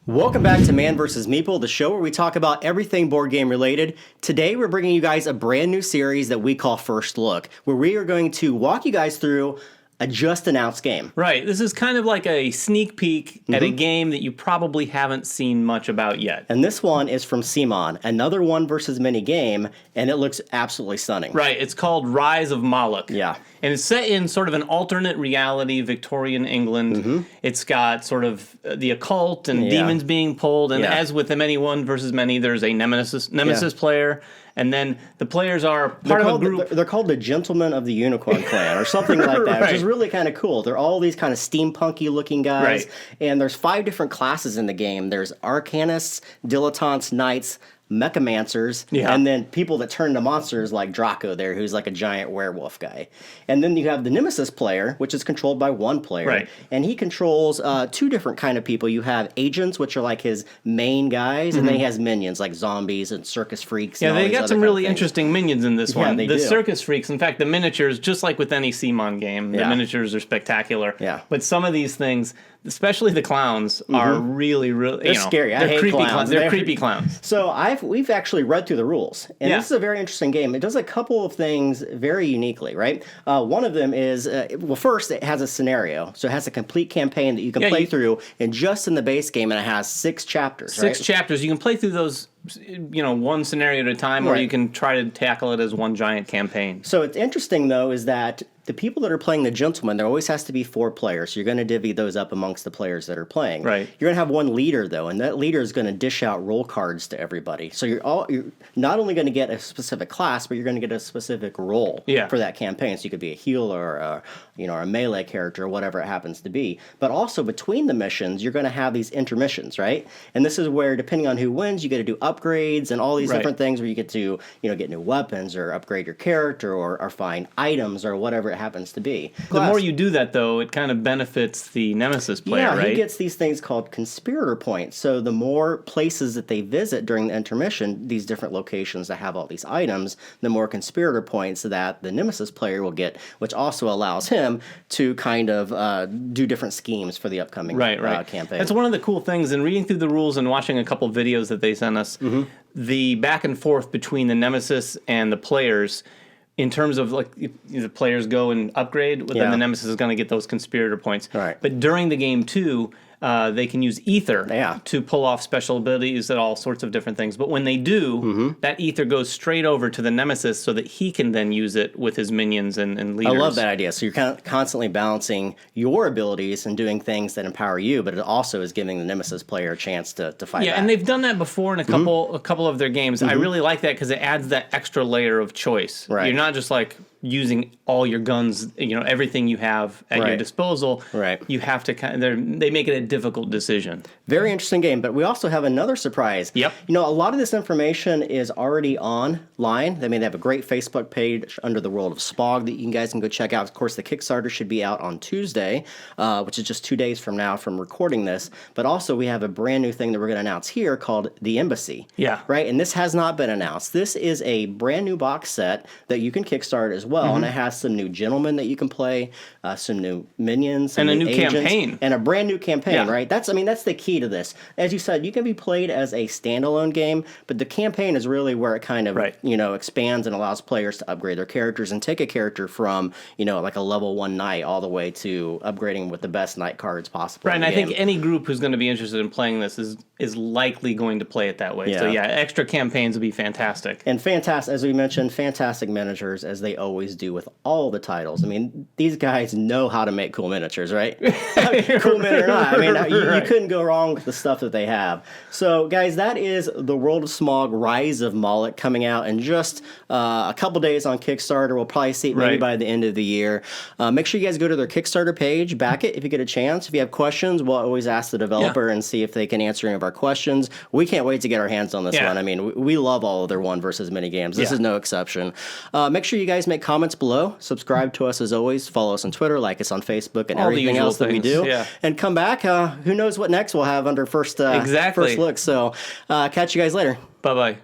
Welcome back to Man vs. Meeple, the show where we talk about everything board game related. Today we're bringing you guys a brand new series that we call First Look, where we are going to walk you guys through a just announced game. Right. This is kind of like a sneak peek at a game that you probably haven't seen much about yet. And this one is from CMON, another one versus many game, and it looks absolutely stunning. Right. It's called Rise of Moloch. Yeah. And it's set in sort of an alternate reality, Victorian England. It's got sort of the occult and demons being pulled. And as with the many one versus many, there's a nemesis player. And then the players are part of a group. They're called the Gentlemen of the Unicorn Clan or something like that, which is really kind of cool. They're all these kind of steampunky looking guys. And there's 5 different classes in the game. There's Arcanists, Dilettantes, Knights, Mechamancers, and then people that turn to monsters like Draco there, who's like a giant werewolf guy. And then you have the Nemesis player, which is controlled by one player. And he controls 2 different kind of people. You have agents, which are like his main guys, and then he has minions like zombies and circus freaks. Yeah, and they got some really interesting minions in this one. They the do. circus freaks, in fact, the miniatures, just like with any CMON game, the miniatures are spectacular. But some of these things, especially the clowns, are really, they're scary. I hate creepy clowns. They're creepy clowns. So we've actually read through the rules, and this is a very interesting game. It does a couple of things very uniquely, right? One of them is, well, first, it has a scenario. So it has a complete campaign that you can play through, and just in the base game, and it has 6 chapters, 6 chapters. You can play through those, one scenario at a time, or you can try to tackle it as one giant campaign. So it's interesting, though, is that the people that are playing the Gentleman, there always has to be 4 players. So you're going to divvy those up amongst the players that are playing. You're going to have one leader, though, and that leader is going to dish out roll cards to everybody. So you're not only going to get a specific class, but you're going to get a specific role for that campaign. So you could be a healer, or a melee character, or whatever it happens to be. But also between the missions, you're going to have these intermissions, right? And this is where, depending on who wins, you get to do upgrades and all these different things where you get to get new weapons or upgrade your character or find items or whatever it happens to be. The more you do that, though, it kind of benefits the Nemesis player, right? Yeah, he gets these things called conspirator points. So the more places that they visit during the intermission, these different locations that have all these items, the more conspirator points that the Nemesis player will get, which also allows him to kind of do different schemes for the upcoming campaign. That's one of the cool things. In reading through the rules and watching a couple videos that they sent us, the back and forth between the Nemesis and the players, in terms of like if the players go and upgrade, then the Nemesis is going to get those conspirator points. But during the game too, they can use ether to pull off special abilities and all sorts of different things. But when they do, that ether goes straight over to the Nemesis so that he can then use it with his minions and leaders. I love that idea. So you're kind of constantly balancing your abilities and doing things that empower you, but it also is giving the Nemesis player a chance to fight back. And they've done that before in a couple of their games. I really like that because it adds that extra layer of choice. You're not just like using all your guns, everything you have at your disposal. You have to they make it a difficult decision. Very interesting game, but we also have another surprise. A lot of this information is already online. I mean, they have a great Facebook page under the World of Spog that you guys can go check out. Of course, the Kickstarter should be out on Tuesday, which is just 2 days from now from recording this. But also, we have a brand new thing that we're going to announce here called The Embassy. And this has not been announced. This is a brand new box set that you can kickstart as well, and it has some new gentlemen that you can play, some new minions, some and a new agents, campaign, and a brand new campaign. Right? That's the key to this. As you said, you can be played as a standalone game, but the campaign is really where it kind of expands and allows players to upgrade their characters and take a character from like a level 1 knight all the way to upgrading with the best knight cards possible. And I think any group who's going to be interested in playing this is likely going to play it that way. So extra campaigns would be fantastic. And fantastic, as we mentioned, fantastic miniatures as they always do with all the titles. I mean, these guys know how to make cool miniatures, right? Cool min or not. I mean, you couldn't go wrong with the stuff that they have. So, guys, that is The World of Smog, Rise of Moloch, coming out in just a couple days on Kickstarter. We'll probably see it maybe by the end of the year. Make sure you guys go to their Kickstarter page, back it if you get a chance. If you have questions, we'll always ask the developer and see if they can answer any of our questions. We can't wait to get our hands on this one. I mean, we love all of their one versus many games. This is no exception. Make sure you guys make comments below. Subscribe to us as always. Follow us on Twitter, like us on Facebook, and all everything else that we do. And come back. Who knows what next we'll have under first look. So catch you guys later. Bye-bye.